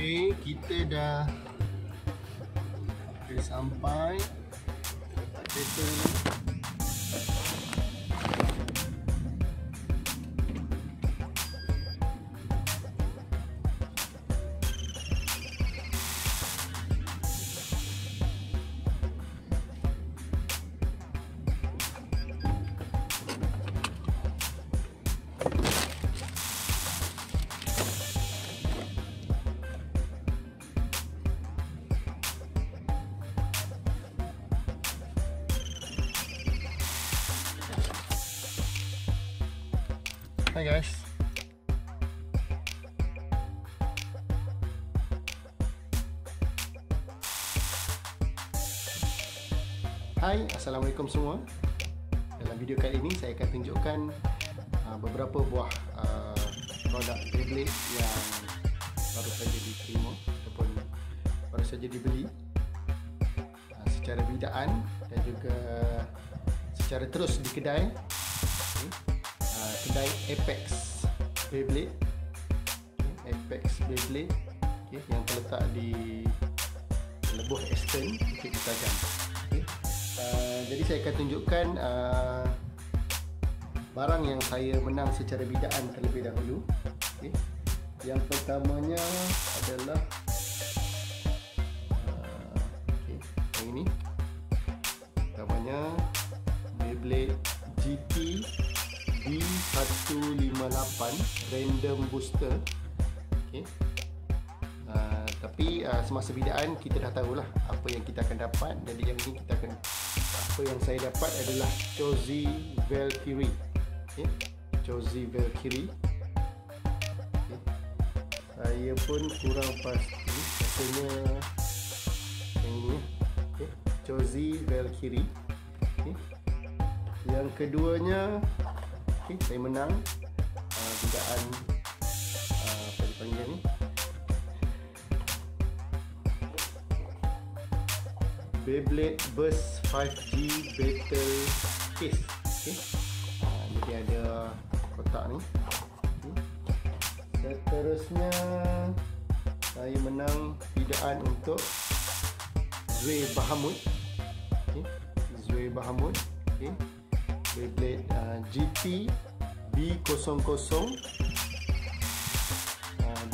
Okey, kita dah sampai letak battle ni. Hi guys. Hai, Assalamualaikum semua. Dalam video kali ini saya akan tunjukkan beberapa buah produk Beyblade yang baru saja diterima ataupun baru saja dibeli secara bidaan dan juga secara terus di kedai. Kedai Apex Beyblade, Apex Beyblade, yang terletak di Lebuh Eastern, Bukit Putajam. Jadi saya akan tunjukkan barang yang saya menang secara bidaan terlebih dahulu. Yang pertamanya adalah yang ini, namanya Beyblade GT B158 Random Booster. Tapi semasa bidaan kita dah tahulah apa yang kita akan dapat. Jadi yang ini apa yang saya dapat adalah Chozy Valkyrie. Chozy Valkyrie. Saya pun kurang pasti, rasanya yang ini. Chozy Valkyrie. Yang keduanya, saya menang bidaan apa dipanggil ni, Beyblade Burst 5G Battle Case. Jadi ada kotak ni. Seterusnya saya menang bidaan untuk Zwe Bahamut. Zwe Bahamut. Beyblade GT B00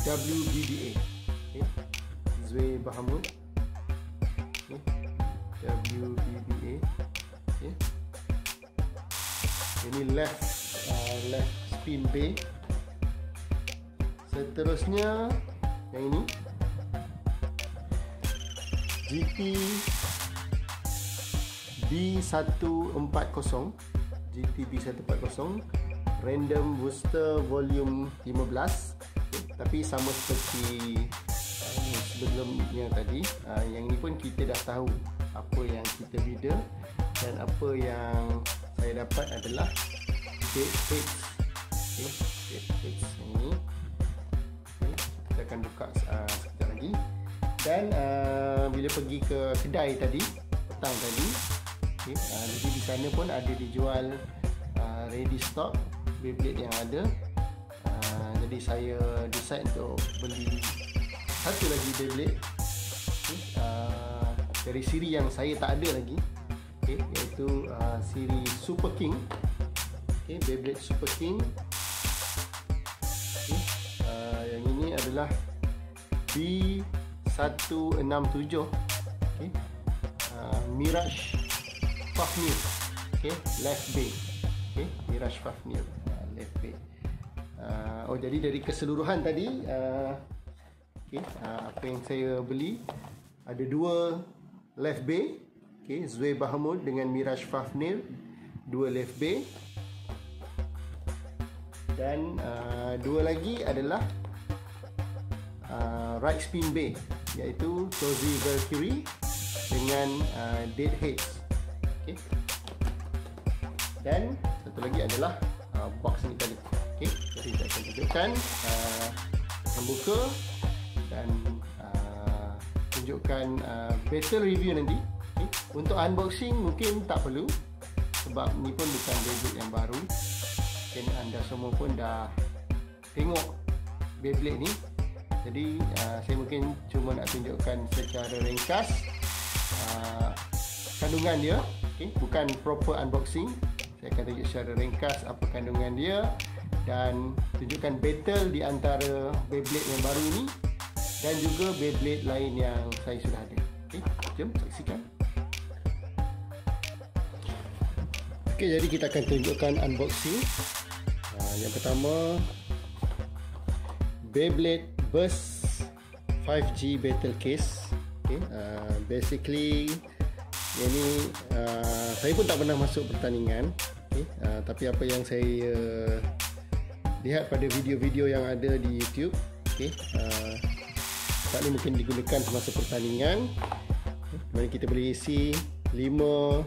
WBBA. Zwe Bahamut. WBBA. Ini left spin bay. Seterusnya yang ini GT B140. GT B140 Random Booster Volume 15. Tapi sama seperti sebelumnya tadi, yang ini pun kita dah tahu apa yang kita bida, dan apa yang saya dapat adalah Dead Hits. Dead Hits ini kita akan buka sekejap lagi. Dan bila pergi ke kedai tadi, petang tadi, jadi di sana pun ada dijual ready stock Beyblade yang ada. Jadi saya decide untuk beli satu lagi Beyblade dari siri yang saya tak ada lagi, iaitu siri Super King. Beyblade Super King. Yang ini adalah B167 Mirage Fafnir. Left bay. Mirage Fafnir, left bay. Jadi dari keseluruhan tadi, apa yang saya beli, ada dua left bay, Zwe Bahamut dengan Mirage Fafnir, dua left bay. Dan dua lagi adalah right spin bay, iaitu Chozy Valkyrie dengan Dead Hits. Dan satu lagi adalah box ni tadi. Jadi saya akan tunjukkan, akan buka dan tunjukkan battle review nanti. Untuk unboxing mungkin tak perlu, sebab ni pun bukan Beyblade yang baru. Mungkin anda semua pun dah tengok Beyblade ni Jadi saya mungkin cuma nak tunjukkan secara ringkas kandungan dia, bukan proper unboxing. Saya akan tunjuk secara ringkas apa kandungan dia dan tunjukkan battle di antara Beyblade yang baru ni dan juga Beyblade lain yang saya sudah ada. Jom saksikan. Jadi kita akan tunjukkan unboxing. Yang pertama, Beyblade Burst 5G Battle Case. Basically ini saya pun tak pernah masuk pertandingan, tapi apa yang saya lihat pada video-video yang ada di YouTube, saat ini mungkin digunakan semasa pertandingan. Mari kita boleh isi 5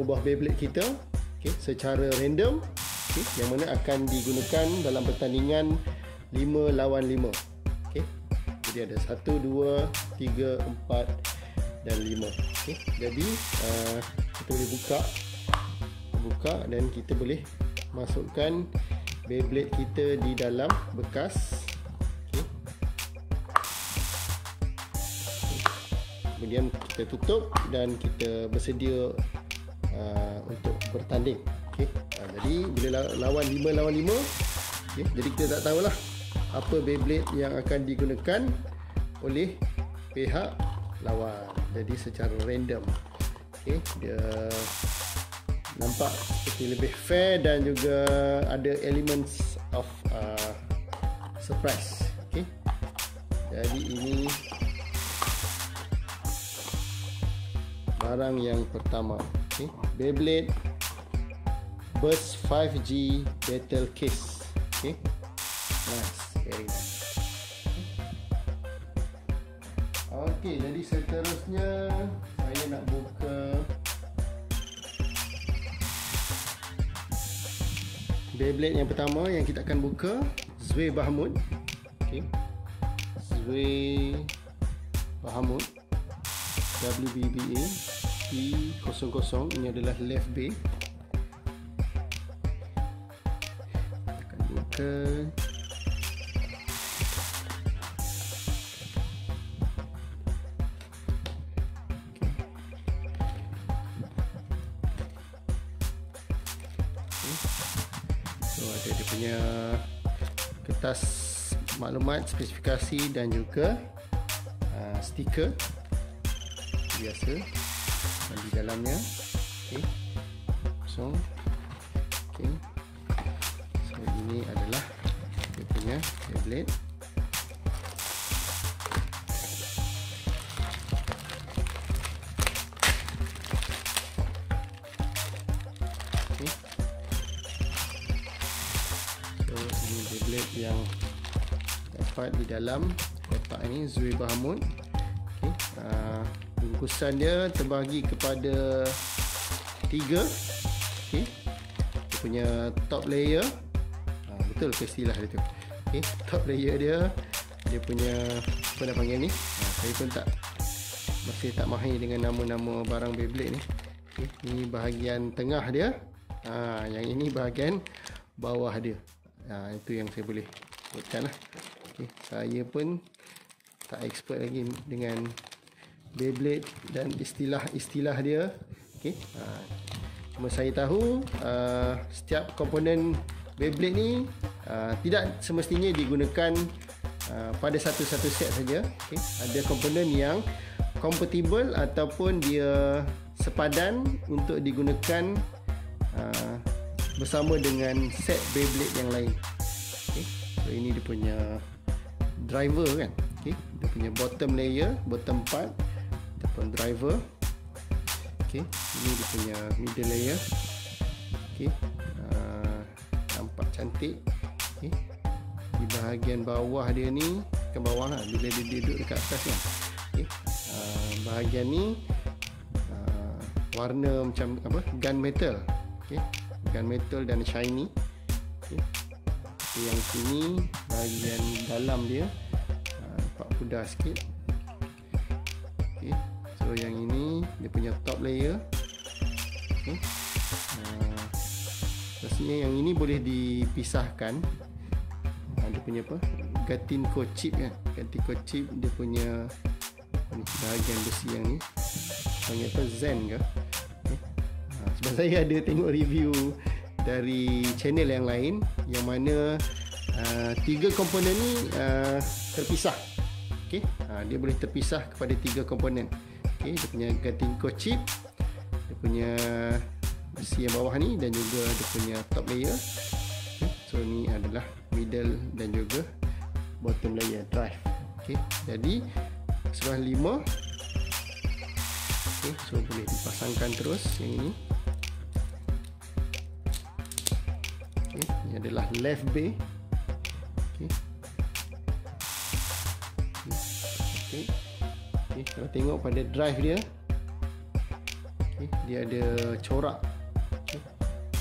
buah Beyblade kita, secara random, yang mana akan digunakan dalam pertandingan 5 lawan 5. Jadi ada 1, 2, 3, 4 dan 5. Jadi kita boleh buka dan kita boleh masukkan Beyblade kita di dalam bekas. Kemudian kita tutup dan kita bersedia untuk bertanding. Jadi bila lawan 5 lawan 5, jadi kita tak tahulah apa Beyblade yang akan digunakan oleh pihak lawan. Jadi secara random, dia nampak seperti lebih fair dan juga ada elements of surprise. Jadi ini barang yang pertama, Beyblade Burst 5G Battle Case. Nice, very nice. Jadi seterusnya saya nak buka Beyblade yang pertama yang kita akan buka, Zwei Bahamut. Zwei Bahamut WBBA P00. Ini adalah left bay. Kita akan buka. So ada dia punya kertas maklumat, spesifikasi dan juga stiker biasa dan di dalamnya. So ini adalah dia punya Beyblade. So ini Beyblade yang dapat di dalam kotak ini, Zwei Bahamut. Bungkusan dia terbagi kepada 3. Dia punya top layer, betul ke istilah dia tu? Top layer dia punya apa nak panggil ni? Saya pun masih tak mahir dengan nama-nama barang Beyblade ni. Ini bahagian tengah dia, yang ini bahagian bawah dia. Itu yang saya boleh sebutkan lah. Saya pun tak expert lagi dengan Beyblade dan istilah-istilah dia. Cuma saya tahu setiap komponen Beyblade ni tidak semestinya digunakan pada satu-satu set saja. Ada komponen yang compatible ataupun dia sepadan untuk digunakan bersama dengan set Beyblade yang lain. So ini dia punya driver kan. Dia punya bottom layer, bottom part ataupun driver. Ini dia punya middle layer. Nampak cantik. Di bahagian bawah dia ni, ke bawah lah, bila dia duduk dekat atas kan. Bahagian ni warna macam apa, gunmetal. Gunmetal dan shiny. Yang sini bahagian dalam dia nampak pudar sikit. So yang ini dia punya top layer. Rasanya yang ini boleh dipisahkan dia punya apa, Gatinco chip kan. Gatinco chip dia punya bahagian besi yang ni panggil apa, Zen ke. Sebab saya ada tengok review dari channel yang lain yang mana 3 komponen ni terpisah. Okey, dia boleh terpisah kepada 3 komponen. Okey, dia punya Gatinco chip, dia punya besi yang bawah ni, dan juga dia punya top layer. Okay, so ni adalah middle dan juga bottom layer drive. Okey, jadi sebelah 5. Okey, so boleh dipasangkan terus yang ini. Okey, ini adalah left bay. Okey. Okey. Okey, kalau tengok pada drive dia, okey, dia ada corak. Okey,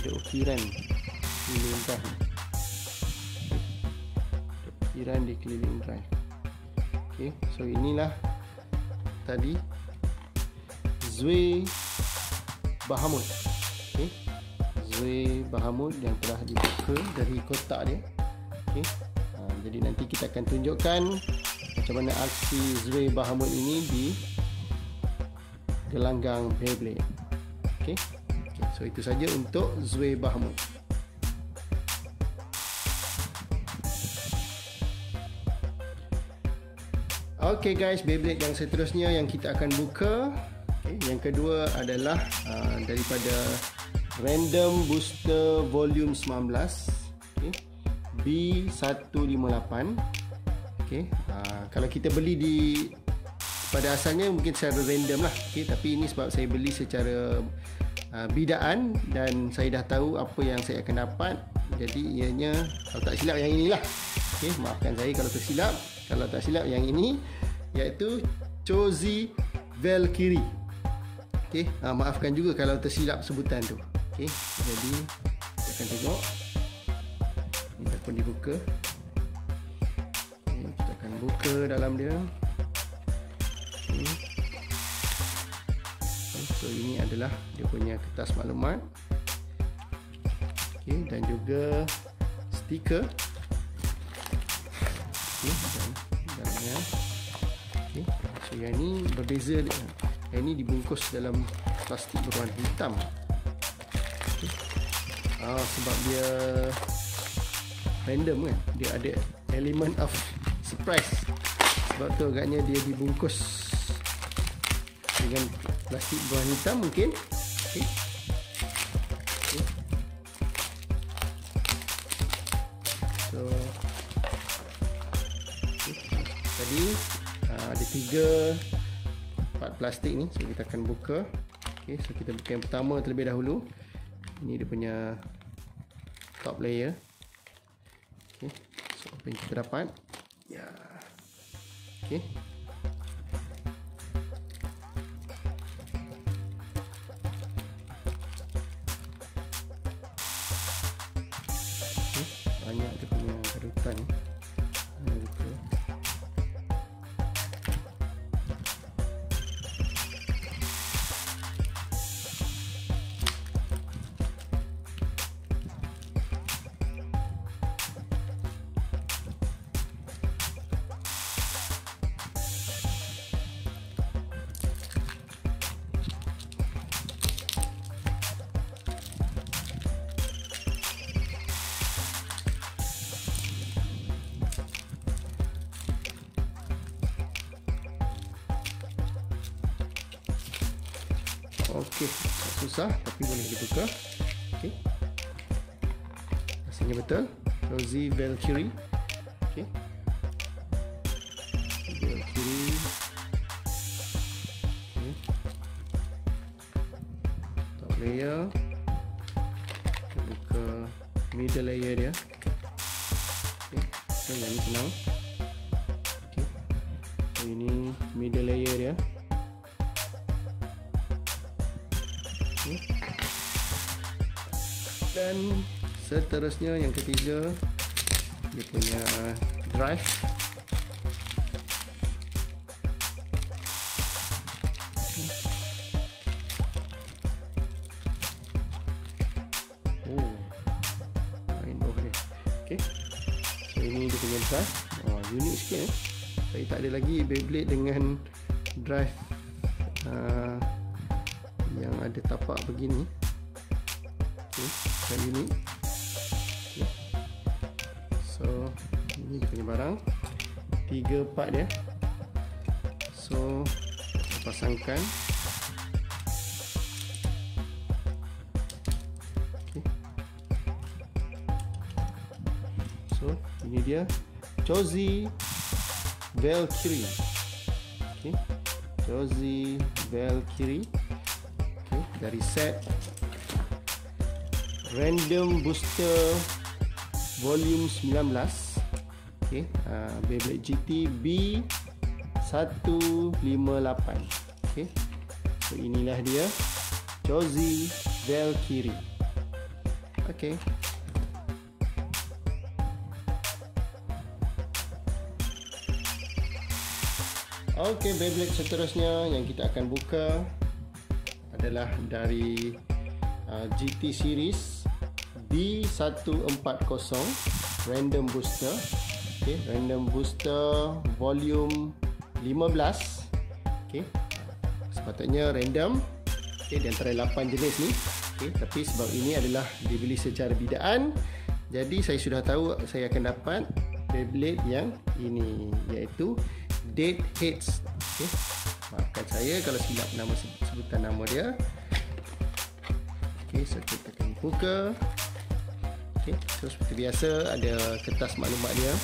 ada ukiran keliling drive. Okey, ada ukiran di keliling drive. Okey, so inilah tadi Zweigh Bahamut. Okey, Zweigh Bahamut yang telah dibuka dari kotak dia. Okey, jadi nanti kita akan tunjukkan macam mana aksi Zweigh Bahamut ini di gelanggang Beyblade. Okey, so itu saja untuk Zweigh Bahamut. Okey guys, Beyblade yang seterusnya yang kita akan buka. Okay, yang kedua adalah daripada Random Booster Volume 19. Okay, B158. Okay, kalau kita beli pada asalnya mungkin secara random lah. Okay, tapi ini sebab saya beli secara bidaan dan saya dah tahu apa yang saya akan dapat. Jadi ianya, kalau tak silap yang inilah. Okay, maafkan saya kalau tersilap. Kalau tak silap yang ini, iaitu Chozi Valkyrie. Okay, maafkan juga kalau tersilap sebutan tu. Okay, jadi kita akan tengok. Ini dah pun dibuka. Okay, kita akan buka dalam dia. Okay. So ini adalah dia punya kertas maklumat. Okay, dan juga stiker. Okay, dan dalamnya. Okay, so yang ni berbeza. Yang ni dibungkus dalam plastik berwarna hitam. Okay. Sebab dia random kan, dia ada element of surprise. Sebab tu agaknya dia dibungkus dengan plastik berwarna hitam mungkin. Okay. Okay. So okay. Tadi ada 3 part plastik ni, so kita akan buka. Okay, so kita buka yang pertama terlebih dahulu. Ini dia punya top layer. Okay, so apa yang kita dapat? Ya. Okay. Banyak dia punya garutan. Okey, tak susah tapi boleh dibuka. Okey, rasanya betul. Chozi Valkyrie. Okey, Valkyrie. Okay. Top layer. Kita buka middle layer dia. Okey, so yang ni senang. Okey, so ini middle layer dia. Dan seterusnya yang ketiga, dia punya drive. Rainbow dia. Okay, So ini dia punya drive. Unik sikit. Saya tak ada lagi Beyblade dengan drive yang ada tapak begini. Yang unik. So ini dia punya barang. 3 part dia. So pasangkan. So ini dia Josie Valkyrie. Josie Valkyrie. Dari set Random Booster Volume 19. Beyblade GT B158. So inilah dia Josie Valkyrie. Beyblade seterusnya yang kita akan buka adalah dari GT series B140 Random Booster. Random Booster Volume 15. Sepatutnya random di antara 8 jenis ni. Tapi sebab ini adalah dibeli secara bidaan, jadi saya sudah tahu saya akan dapat Beyblade yang ini, iaitu Dead Hits. Maafkan saya kalau silap nama sebutan nama dia. So kita akan buka. So seperti biasa ada kertas maklumat dia,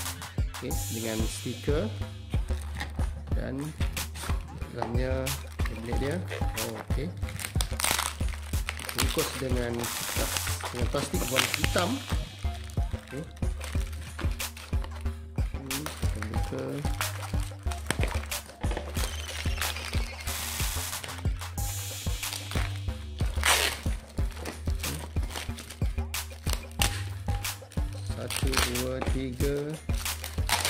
dengan stiker dan dalamnya Beyblade dia. Bungkus dengan plastik warna hitam. Kita buka. Satu, dua, tiga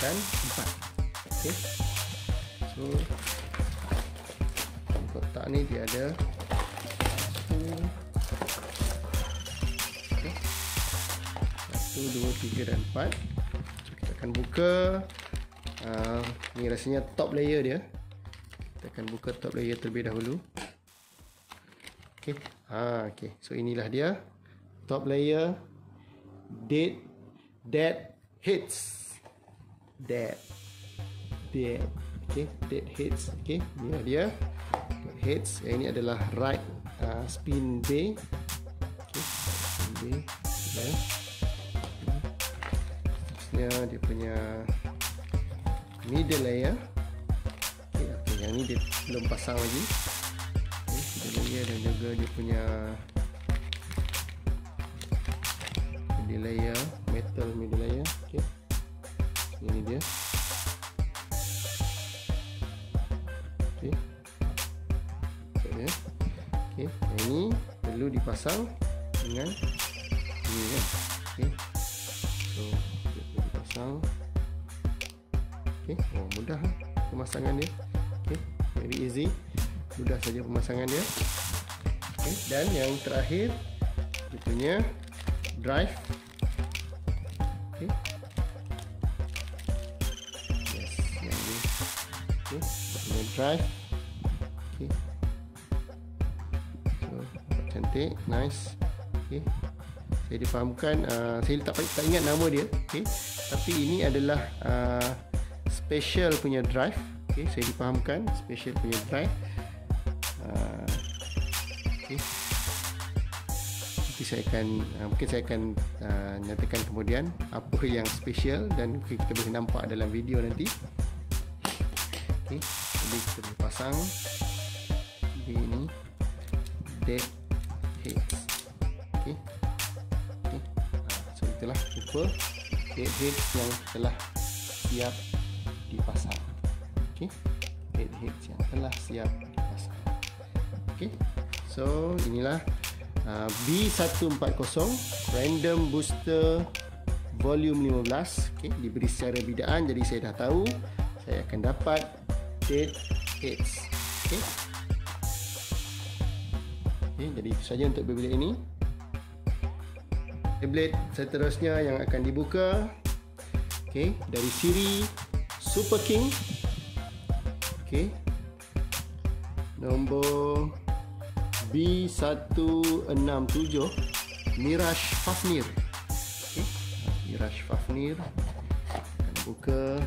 dan 4. So kotak ni dia ada 1, 2, 3 dan 4. So kita akan buka. Ni rasanya top layer dia. Kita akan buka top layer terlebih dahulu. So inilah dia top layer Dead Hits. Dead Hits. Inilah dia Dead Hits. Ini adalah right spin bay. Dia punya middle layer. Yang ni dia belum pasang lagi. Middle layer dan juga dia punya middle layer, metal middle layer. Ini dia. Ini perlu dipasang dengan ini kan. So dia perlu dipasang. Mudah pemasangan dia. Very easy. Mudah saja pemasangan dia. Dan yang terakhir dia punya drive. Yang ni. Punya drive. So cantik, nice. Saya difahamkan, saya tak ingat nama dia. Tapi ini adalah special punya drive. Saya difahamkan special punya drive. Mungkin saya akan nyatakan kemudian apa yang special dan kita boleh nampak dalam video nanti. Jadi kita boleh pasang ini Dead Hits. So itulah rupa Dead Hits yang telah siap dipasang. Dead Hits yang telah siap dipasang. So inilah B140 Random Booster Volume 15. Diberi secara bidaan, jadi saya dah tahu saya akan dapat Dead Hits. Jadi itu saja untuk Beyblade ini. Beyblade seterusnya yang akan dibuka Okay, dari siri Super King. Okay, nombor B167 Mirage Fafnir. Okay, Mirage Fafnir. Kita buka.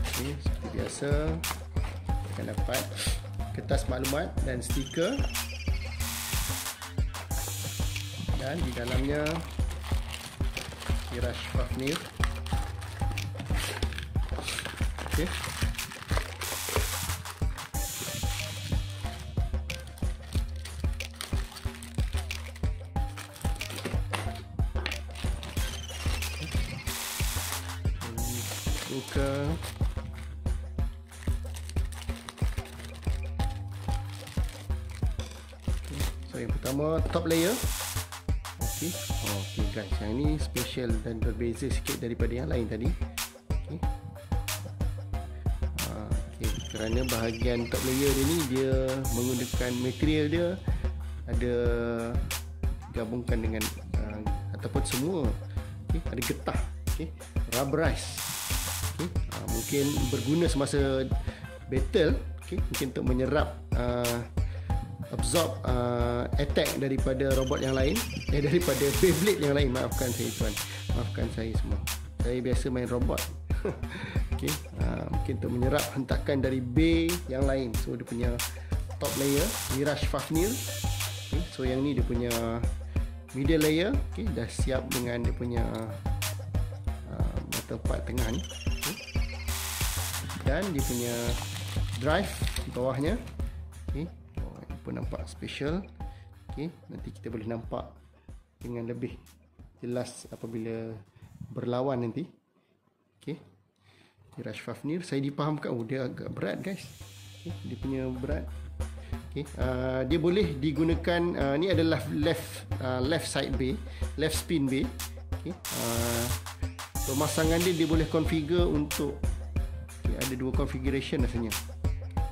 Okay, seperti biasa akan dapat kertas maklumat dan stiker, dan di dalamnya Mirage Fafnir. Okay. Buka. So yang pertama top layer. Okey. Okey guys, yang ni special dan berbeza sikit daripada yang lain tadi. Okey. Okey, kerana bahagian top layer dia ni dia menggunakan material dia ada gabungkan dengan ataupun semua. Okey, ada getah. Okey, rubberized. Okey, mungkin berguna semasa battle. Okey, mungkin untuk menyerap absorb attack daripada robot yang lain, daripada Beyblade yang lain. Maafkan saya tuan, maafkan saya semua, saya biasa main robot. Okay, mungkin untuk menyerap hentakan dari Bey yang lain. So dia punya top layer Mirage Fafnir. Okay, so yang ni dia punya middle layer. Okay, dah siap dengan dia punya metal part tengah ni. Okay. Dan dia punya drive di bawahnya. Okay, pun nampak special. Okey, nanti kita boleh nampak dengan lebih jelas apabila berlawan nanti. Okey, Mirage Fafnir saya dipahamkan, dia agak berat guys. Okey, dia punya berat. Okey, dia boleh digunakan, ni adalah left side bay, left spin bay. Okey, pemasangan dia boleh configure untuk, ada dua configuration rasanya.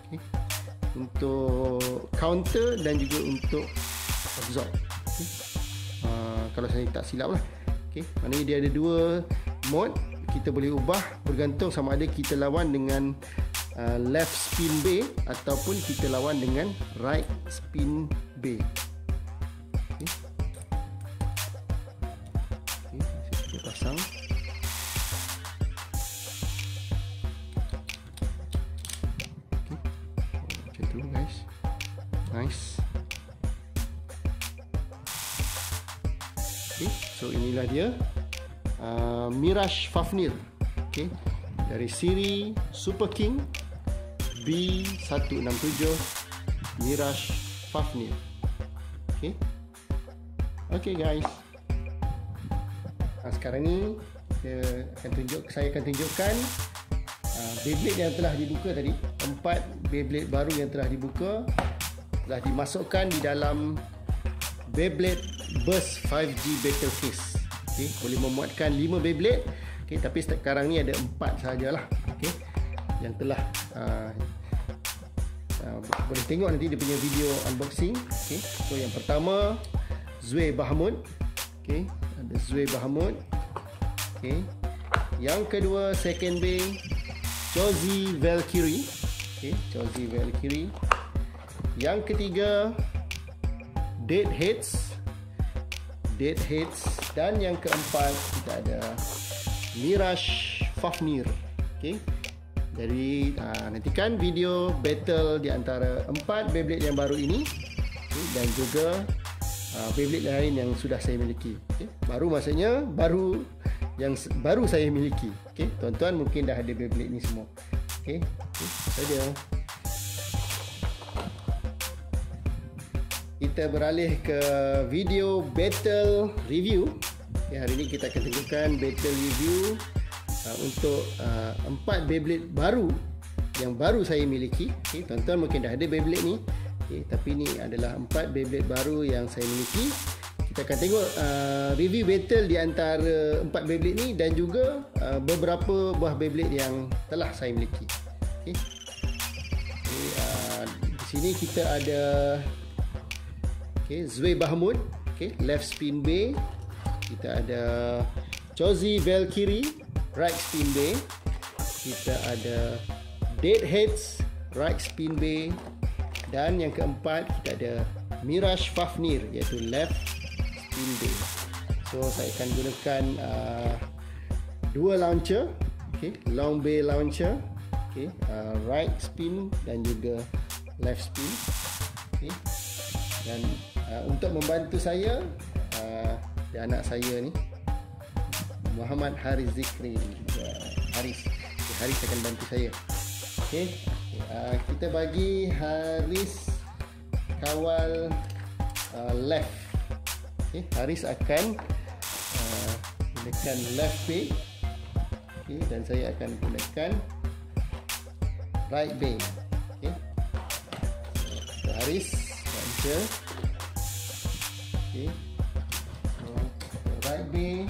Okey, untuk counter dan juga untuk absorb. Okay. Kalau saya tak silap lah. Okay. Maknanya dia ada dua mode. Kita boleh ubah bergantung sama ada kita lawan dengan left spin bay ataupun kita lawan dengan right spin bay. Okay. Okay. Saya pasang. Guys, nice. Okay, so inilah dia Mirage Fafnir. Okay, dari siri Super King B167 Mirage Fafnir. Okay, okay guys. Sekarang ni saya akan tunjukkan Beyblade yang telah dibuka tadi. 4 Beyblade baru yang telah dibuka telah dimasukkan di dalam Beyblade Burst 5G Battle Case. Okay, boleh memuatkan 5 Beyblade. Okay, tapi sekarang ni ada 4 sahajalah. Okay, yang telah boleh tengok nanti dia punya video unboxing. Okay, so yang pertama Zwei Bahamut. Okay, ada Zwei Bahamut. Okay, yang kedua second bay Chozi Valkyrie. Okay, Chozi Valkyrie. Yang ketiga Deadheads. Dan yang keempat kita ada Mirage Fafnir. Okay, jadi nantikan video battle di antara 4 Beyblade yang baru ini. Okay, dan juga Beyblade lain yang sudah saya miliki. Okay, baru maksudnya baru yang baru saya miliki. Okey, tuan-tuan mungkin dah ada Beyblade ni semua. Okey, saja. Kita beralih ke video battle review. Okay, hari ini kita akan tunjukkan battle review untuk 4 Beyblade baru yang baru saya miliki. Okey, tuan-tuan mungkin dah ada Beyblade ni. Okey, tapi ni adalah 4 Beyblade baru yang saya miliki. Kita akan tengok review battle di antara 4 Beyblade ni dan juga beberapa buah Beyblade yang telah saya miliki. Okay. Di sini kita ada Zwe Bahmut, left spin bay. Kita ada Chozi Valkyrie, right spin bay. Kita ada Deadheads, right spin bay. Dan yang keempat kita ada Mirage Fafnir, iaitu left spin bay. So saya akan gunakan dua launcher, long bay launcher, right spin dan juga left spin. Dan untuk membantu saya, anak saya ni Muhammad Haris Zikri. Haris akan bantu saya. Kita bagi Haris kawal left. Haris akan gunakan left bay, dan saya akan gunakan right bay. So, Haris launcher, right bay.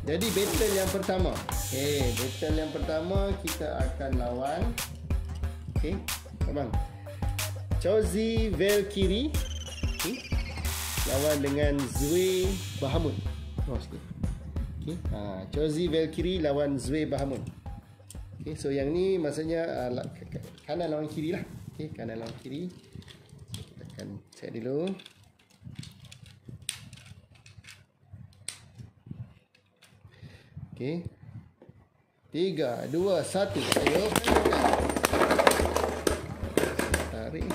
Jadi battle yang pertama. Battle yang pertama kita akan lawan abang Chozi Valkyrie lawan dengan Zwe Bahmut. Chozi Valkyrie lawan Zwe Bahmut. So yang ni maksudnya kanan lawan kiri lah. Kanan lawan kiri. Kita akan set dulu. Okey. 3, 2, 1. Ayo. Tarik.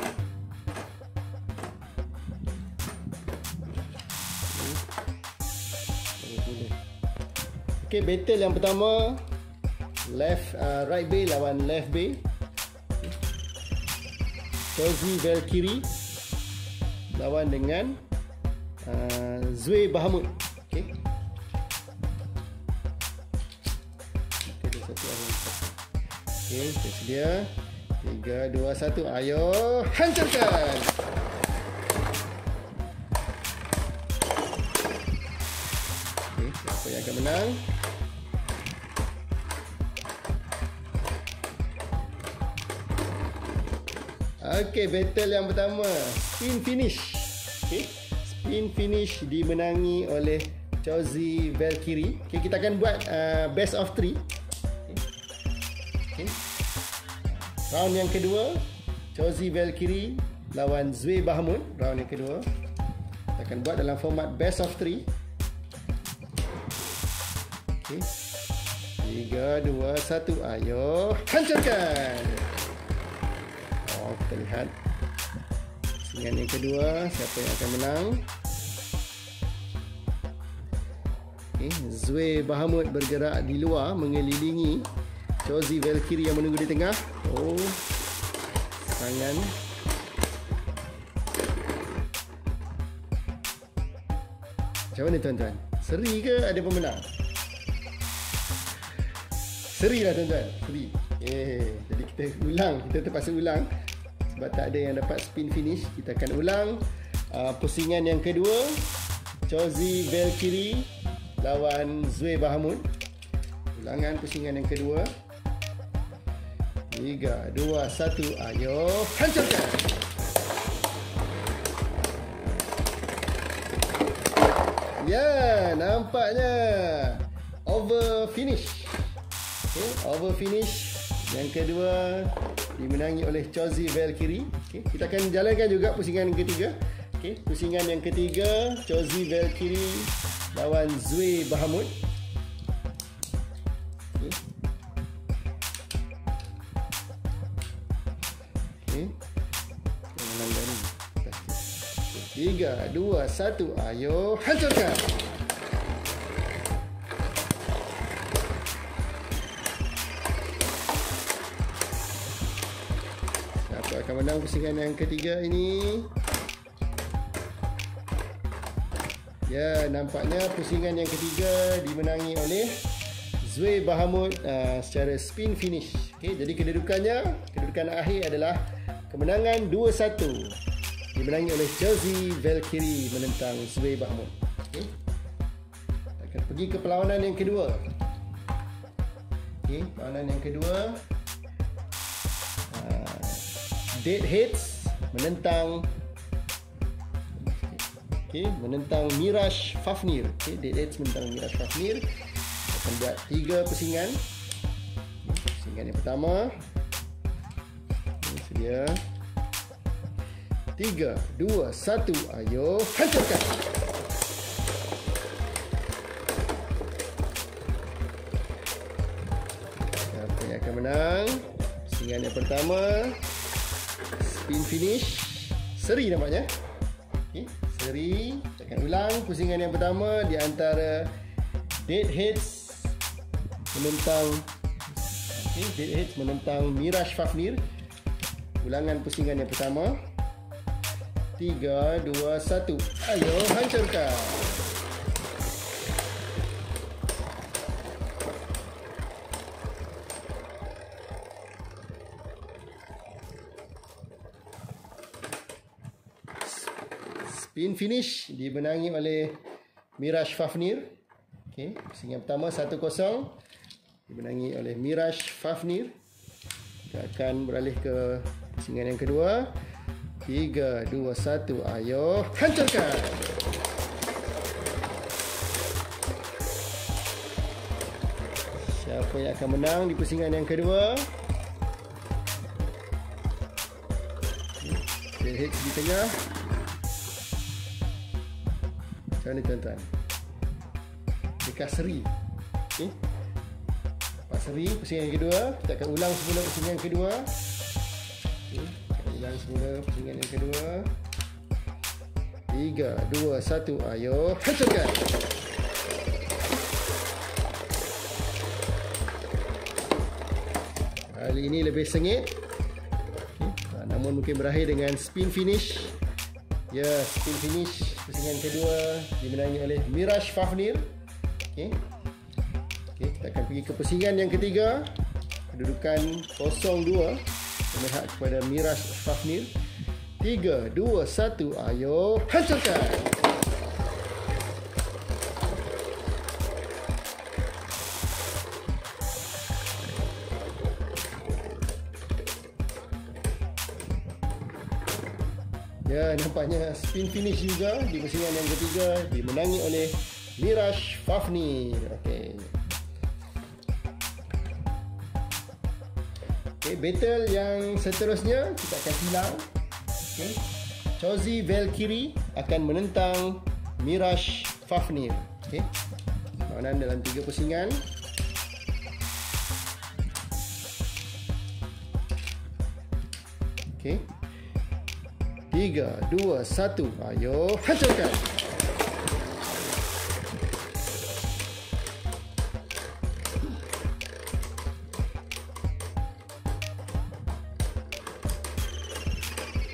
Okey, battle yang pertama right bay lawan left bay. Chozi Valkyrie lawan dengan Zwe Bahmut. Sedia. 3, 2, 1. Ayo hancurkan. Siapa yang akan menang? Battle yang pertama, spin finish. Spin finish dimenangi oleh Chozi Valkyrie. Kita akan buat best of 3. Round yang kedua, Chozi Valkyrie lawan Zwe Bahmut. Round yang kedua kita akan buat dalam format best of 3. 3, 2, 1. Ayo hancurkan. Kita lihat pusingan yang kedua, siapa yang akan menang. Zwe Bahmut bergerak di luar mengelilingi Chozi Valkyrie yang menunggu di tengah. Serangan. Macam mana tuan-tuan? Seri ke ada pemenang? Seri lah tuan-tuan. Seri. Jadi kita ulang. Kita terpaksa ulang sebab tak ada yang dapat spin finish. Kita akan ulang pusingan yang kedua, Chozi Valkyrie lawan Zwe Bahmut. Ulangan pusingan yang kedua. 3, 2, 1. Ayo hancurkan. Ya, nampaknya over finish. Over finish yang kedua dimenangi oleh Chozi Valkyrie. Kita akan jalankan juga pusingan yang ketiga. Pusingan yang ketiga, Chozi Valkyrie lawan Zwe Bahmut. Tiga, 2, 1. Ayo hancurkan. Siapa akan menang pusingan yang ketiga ini? Ya, nampaknya pusingan yang ketiga dimenangi oleh Zwe Bahmut secara spin finish. Jadi kedudukan akhir adalah kemenangan 2-1. Dimenangi oleh Chozi Valkyrie menentang Zwe Bahmut. Akan pergi ke perlawanan yang kedua. Okey, peranan yang kedua, Dead Heads menentang Mirage Fafnir. Okey, Dead Heads menentang Mirage Fafnir. Akan buat 3 pusingan. Pusingan yang pertama. Ini sedia. 3, 2, 1. Ayo hancurkan. Siapa yang akan menang? Pusingan yang pertama, spin finish. Seri nampaknya. Okay, seri. Kita akan ulang pusingan yang pertama di antara Dead Heads menentang Mirage Fafnir. Ulangan pusingan yang pertama. 3, 2, 1. Ayo hancurkan. Spin finish dimenangi oleh Mirage Fafnir. Okey, pusingan pertama 1-0 dimenangi oleh Mirage Fafnir. Kita akan beralih ke pusingan yang kedua. 3, 2, 1. Ayo hancurkan. Siapa yang akan menang di pusingan yang kedua? Dead Heads di tengah. Macam mana tuan-tuan? Dekat seri. Okay. Lepas seri, pusingan yang kedua. Kita akan ulang semula pusingan yang kedua. Okay. Ulang semula pusingan yang kedua. 3, 2, 1. Ayo hancurkan. Kali ini lebih sengit. Okay. Namun mungkin berakhir dengan spin finish. Ya, spin finish pusingan kedua dimenangi oleh Mirage Fafnir. Okey. Okey, kita akan pergi ke pusingan yang ketiga. Kedudukan 0-2 memihak kepada Mirage Fafnir. 3, 2, 1. Ayo hancurkan. Ya, nampaknya spin finish juga di pusingan yang ketiga dimenangi oleh Mirage Fafnir. Okey. Okey, battle yang seterusnya kita akan silang. Okey. Chozi Valkyrie akan menentang Mirage Fafnir. Okey. Perlawanan dalam 3 pusingan. Okey. 3, 2, 1. Ayo hancurkan.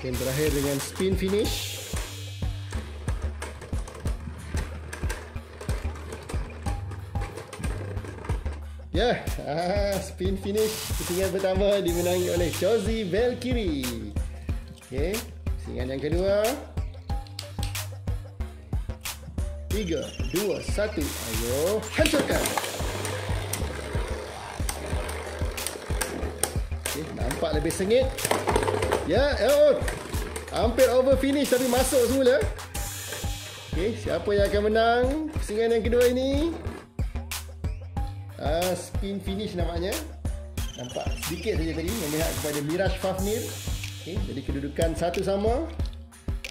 Dan berakhir dengan spin finish. Ya, spin finish pusingan pertama dimenangi oleh Chozi Valkyrie. Okey. Pusingan yang kedua. 3, 2, 1. Ayo hancurkan. Okay, nampak lebih sengit. Ya, hampir over finish tapi masuk semula. Okay, siapa yang akan menang pusingan yang kedua ini? Spin finish namanya. Nampak sedikit saja tadi memihak kepada Mirage Fafnir. Okay, jadi kedudukan 1-1.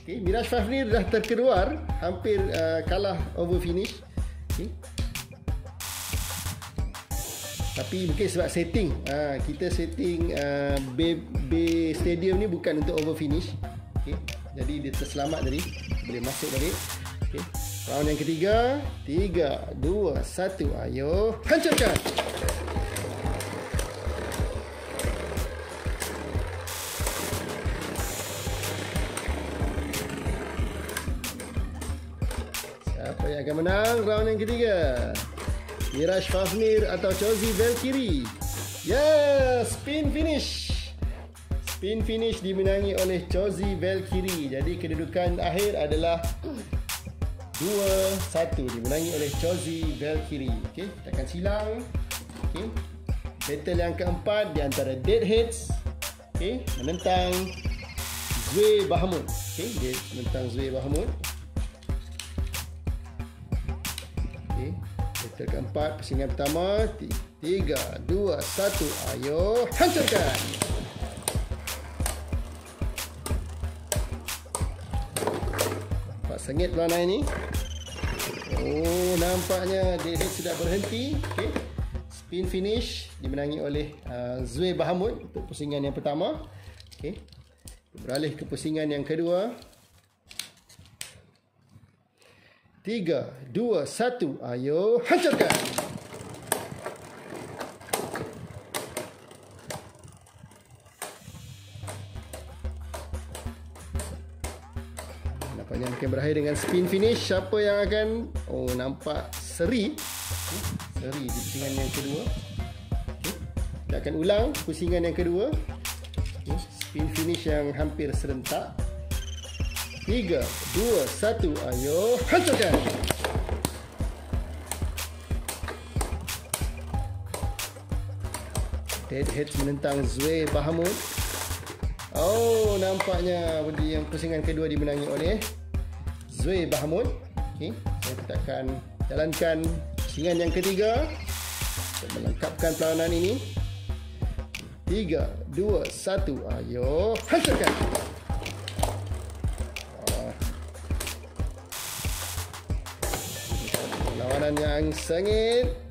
Okay, Mirage Fafnir dah terkeluar, hampir kalah over finish. Okay. Tapi mungkin sebab setting, kita setting B stadium ni bukan untuk over finish. Okay. Jadi dia terselamat tadi, boleh masuk balik. Okay. Round yang ketiga. 3, 2, 1. Ayo hancurkan. Siapa yang akan menang round yang ketiga? Mirage Fafnir atau Chozi Valkyrie? Yes, spin finish. Spin finish dimenangi oleh Chozi Valkyrie. Jadi kedudukan akhir adalah 2-1 dimenangi oleh Chozi Valkyrie. Okey, kita akan silang. Okey. battle yang keempat di antara Deadheads, okey, menentang Zwe Bahamut. Okey, dia menentang Zwe Bahamut. Okey, battle keempat, pusingan pertama. 3, 2, 1, ayo hancurkan. Nampak sengit pelana ini. Oh, nampaknya Deadhead sudah berhenti. Okey, spin finish dimenangi oleh Zwe Bahamut untuk pusingan yang pertama. Okey, beralih ke pusingan yang kedua. 3, 2, 1, ayo hancurkan. Nampaknya akan berakhir dengan spin finish. Siapa yang akan... Oh, nampak seri. Seri di pusingan yang kedua. Kita akan ulang pusingan yang kedua. Spin finish yang hampir serentak. 3, 2, 1, ayo hancurkan. Deadheads menentang Zwe Bahamut. Oh, nampaknya yang pusingan kedua dimenangi oleh Zwe Bahamut. Okay, kita akan jalankan pusingan yang ketiga untuk melengkapkan perlawanan ini. 3, 2, 1, ayo hancurkan. Perlawanan yang sengit.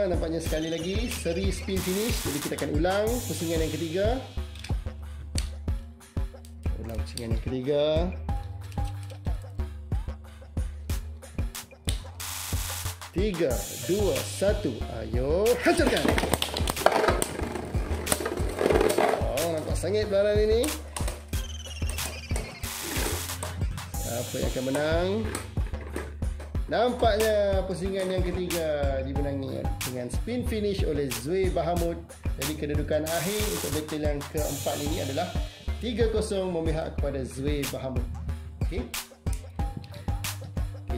Nampaknya sekali lagi seri spin finish. Jadi kita akan ulang pusingan yang ketiga. Ulang pusingan yang ketiga. 3, 2, 1, ayo hancurkan. Oh, nampak sengit perlawanan ini. Siapa yang akan menang? Nampaknya pusingan yang ketiga dimenangi dengan spin finish oleh Zwe Bahamut. Jadi kedudukan akhir untuk battle yang keempat ini adalah 3-0 memihak kepada Zwe Bahamut. Okey.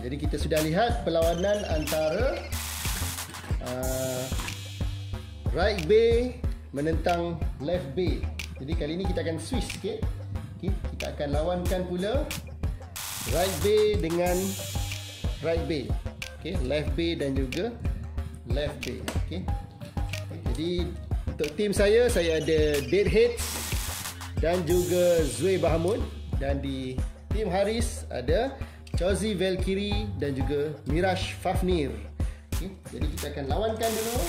Jadi kita sudah lihat perlawanan antara right bay menentang left bay. Jadi kali ini kita akan switch sikit. Okay, kita akan lawankan pula right bay dengan right bay. Okay, left bay dan juga left bay. Okay. Jadi untuk tim saya ada Deadheads dan juga Zwe Bahamut, dan di tim Haris ada Chozi Valkyrie dan juga Mirage Fafnir. Okay, jadi kita akan lawankan dulu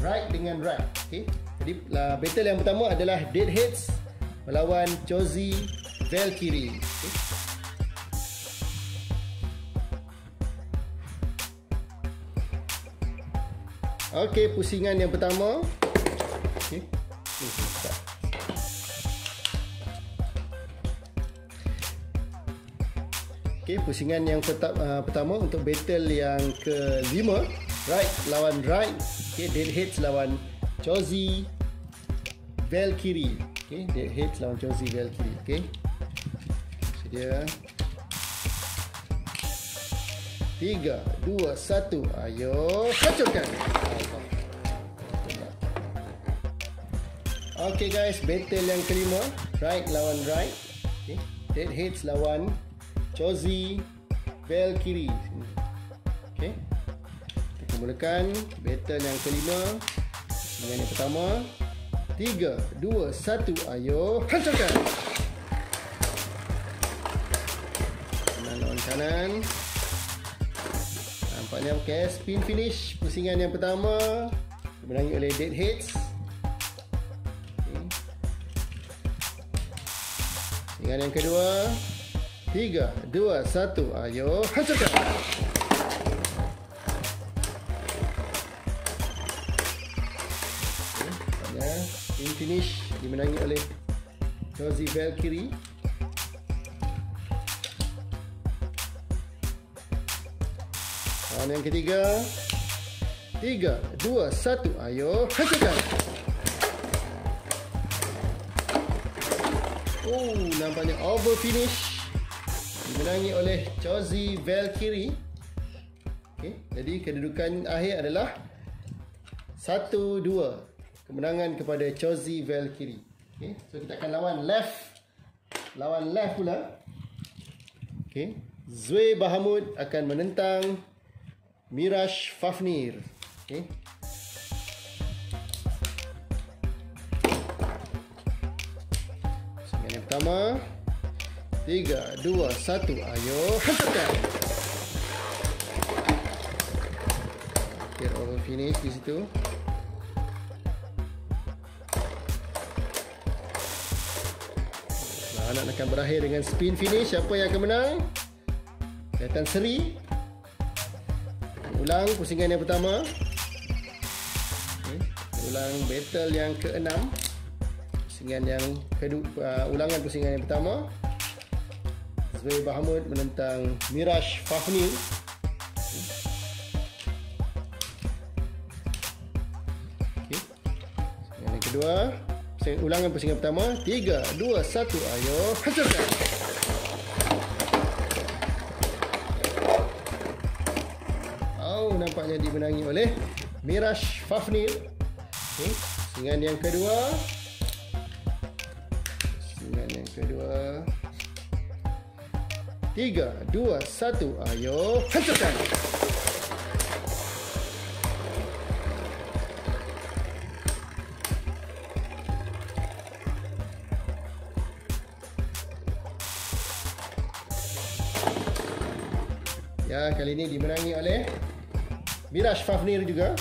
right dengan right. Okay, jadi battle yang pertama adalah Deadheads melawan Chozi Valkyrie. Okey, pusingan yang pertama. Okey. Okey, pusingan yang pertama untuk battle yang kelima, right lawan right. Okey, Deadheads lawan Chozi Valkyrie. Okey, Deadheads lawan Chozi Valkyrie. Okey. Sedia. 3, 2, 1, ayo hancurkan. Okay guys, battle yang kelima, right lawan right. Okay. Deadheads lawan Chozi Valkyrie. Okay, kita mulakan battle yang kelima. Pusingan yang pertama. 3, 2, 1, ayo hancurkan. Kanan lawan kanan. Nampaknya okay, spin finish pusingan yang pertama dimenangi oleh Deadheads. Okay. Pusingan yang kedua. 3, 2, 1, ayo hancurkan. Okay. Spin finish dimenangi oleh Chozi Valkyrie. Yang ketiga. 3, 2, 1, ayo hancurkan. Oh, nampaknya over finish dimenangi oleh Chorzy Valkyrie. Okay, jadi kedudukan akhir adalah 1-2. Kemenangan kepada Chorzy Valkyrie. Okay, so kita akan lawan left pula. Okay, Zwe Bahamut akan menentang Mirage Fafnir. Okay. Pusingan yang pertama. 3, 2, 1. Ayo hantarkan. Over finish di situ. Anak akan berakhir dengan spin finish. Siapa yang akan menang? Kelihatan seri. Ulang pusingan yang pertama. Okay. Ulang battle yang ke-6. Pusingan yang kedua, ulangan pusingan yang pertama. Zwe Bahamut menentang Mirage Fafnir. Okay. Yang kedua, ulangan pusingan pertama. 3, 2, 1. Ayo hancurkan. Nampaknya dimenangi oleh Mirage Fafnir. Okay. Pusingan yang kedua. Pusingan yang kedua. 3, 2, 1. Ayo hancurkan. Ya, kali ini dimenangi oleh Mirage Fafnir juga.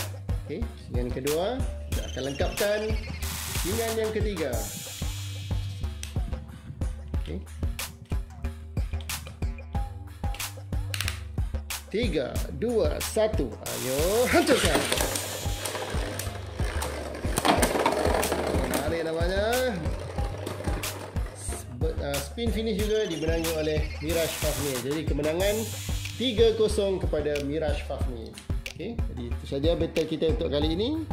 Okey, pusingan kedua. Kita akan lengkapkan pusingan yang ketiga. Okey. 3, 2, 1. Ayo hancurkan. Menarik namanya. Spin finish juga dimenangi oleh Mirage Fafnir. Jadi kemenangan 3-0 kepada Mirage Fafnir. Okay, jadi itu saja battle kita untuk kali ini.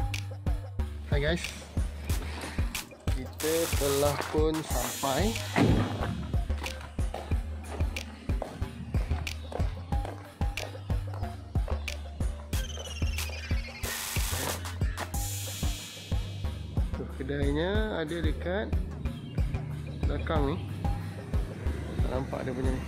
Hai guys, kita telah pun sampai. Tuh, kedainya ada dekat belakang ni. Nampak dia punya ni.